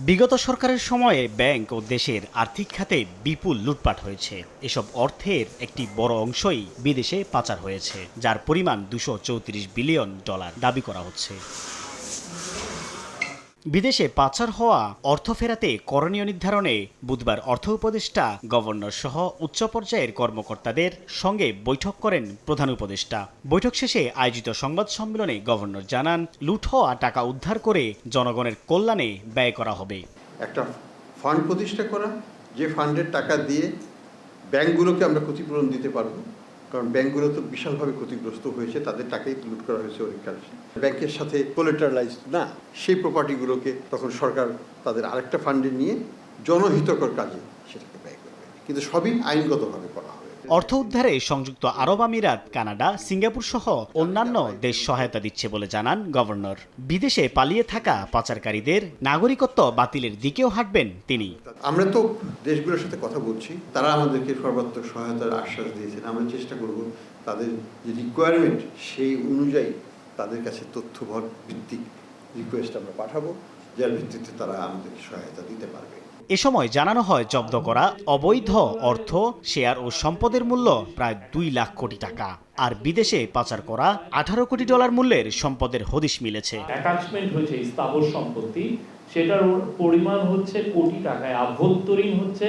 বিগত সরকারের সময়ে ব্যাংক ও দেশের আর্থিক খাতে বিপুল লুটপাট হয়েছে। এসব অর্থের একটি বড় অংশই বিদেশে পাচার হয়েছে, যার পরিমাণ $234 বিলিয়ন দাবি করা হচ্ছে। বিদেশে পাচার হওয়া অর্থ ফেরাতে করণীয় নির্ধারণে বুধবার অর্থ উপদেষ্টা, গভর্নর সহ উচ্চ পর্যায়ের কর্মকর্তাদের সঙ্গে বৈঠক করেন প্রধান উপদেষ্টা। বৈঠক শেষে আয়োজিত সংবাদ সম্মেলনে গভর্নর জানান, লুট হওয়া টাকা উদ্ধার করে জনগণের কল্যাণে ব্যয় করা হবে। একটা ফান্ড প্রতিষ্ঠা করা, যে ফান্ডের টাকা দিয়ে ব্যাংকগুলোকে আমরা ক্ষতিপূরণ দিতে পারবো, কারণ ব্যাংকগুলো তো বিশালভাবে ক্ষতিগ্রস্ত হয়েছে, তাদের টাকাই লুট করা হয়েছে অধিকাংশ। ব্যাংকের সাথে কোলেটারালাইজড না সেই প্রপার্টিগুলোকে তখন সরকার তাদের আরেকটা ফান্ডে নিয়ে জনহিতকর কাজে সেটাকে ব্যয় করবে, কিন্তু সবই আইনগতভাবে করা হবে। অর্থ উদ্ধারে সংযুক্ত আরব আমিরাত, কানাডা, সিঙ্গাপুর সহ অন্যান্য দেশ সহায়তা দিচ্ছে বলে জানান গভর্নর। বিদেশে পালিয়ে থাকা পাচারকারীদের নাগরিকত্ব বাতিলের দিকেও হাঁটবেন তিনি। আমরা তো দেশগুলোর সাথে কথা বলছি, তারা আমাদেরকে সর্বাত্মক সহায়তার আশ্বাস দিয়েছেন। আমরা চেষ্টা করব তাদের যে রিকোয়ারমেন্ট সেই অনুযায়ী তাদের কাছে তথ্যভর ভিত্তিক রিকোয়েস্ট আমরা পাঠাবো, যার ভিত্তিতে তারা আমাদেরকে সহায়তা দিতে পারবে। এ সময় জানানো হয়, জব্দ করা অবৈধ অর্থ, শেয়ার ও সম্পদের মূল্য প্রায় 2 লাখ কোটি টাকা, আর বিদেশে পাচার করা $18 কোটি মূল্যের সম্পদের হদিশ মিলেছে। অ্যাটাচমেন্ট হয়েছে স্থাবর সম্পত্তি, সেটার পরিমাণ হচ্ছে কোটি টাকায়, আভ্যন্তরীণ হচ্ছে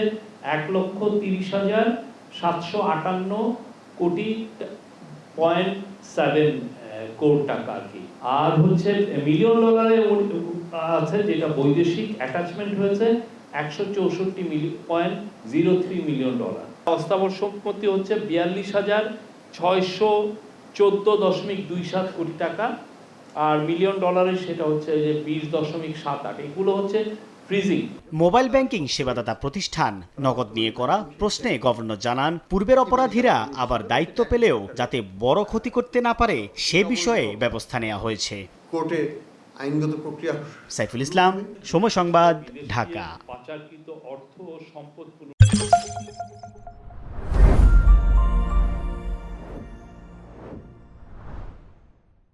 1,30,758.7 কোটি টাকা আর কি। আর হচ্ছে মিলিয়ন ডলারে আছে, যেটা বৈদেশিক অ্যাটাচমেন্ট হয়েছে 164.03 মিলিয়ন ডলার। অস্থাবর সম্পত্তি হচ্ছে 42,614.27 কোটি টাকা, আর মিলিয়ন ডলারের সেটা হচ্ছে যে 20.78। এগুলো হচ্ছে ফ্রিজিং। মোবাইল ব্যাংকিং সেবাদাতা প্রতিষ্ঠান নগদ নিয়ে করা প্রশ্নে গভর্নর জানান, পূর্বের অপরাধীরা আবার দায়িত্ব পেলেও যাতে বড় ক্ষতি করতে না পারে সে বিষয়ে ব্যবস্থা নেওয়া হয়েছে। কোর্টে আইনগত প্রক্রিয়া। সাইফুল ইসলাম, সময় সংবাদ, ঢাকা। পাচারকৃত অর্থ ও সম্পদগুলো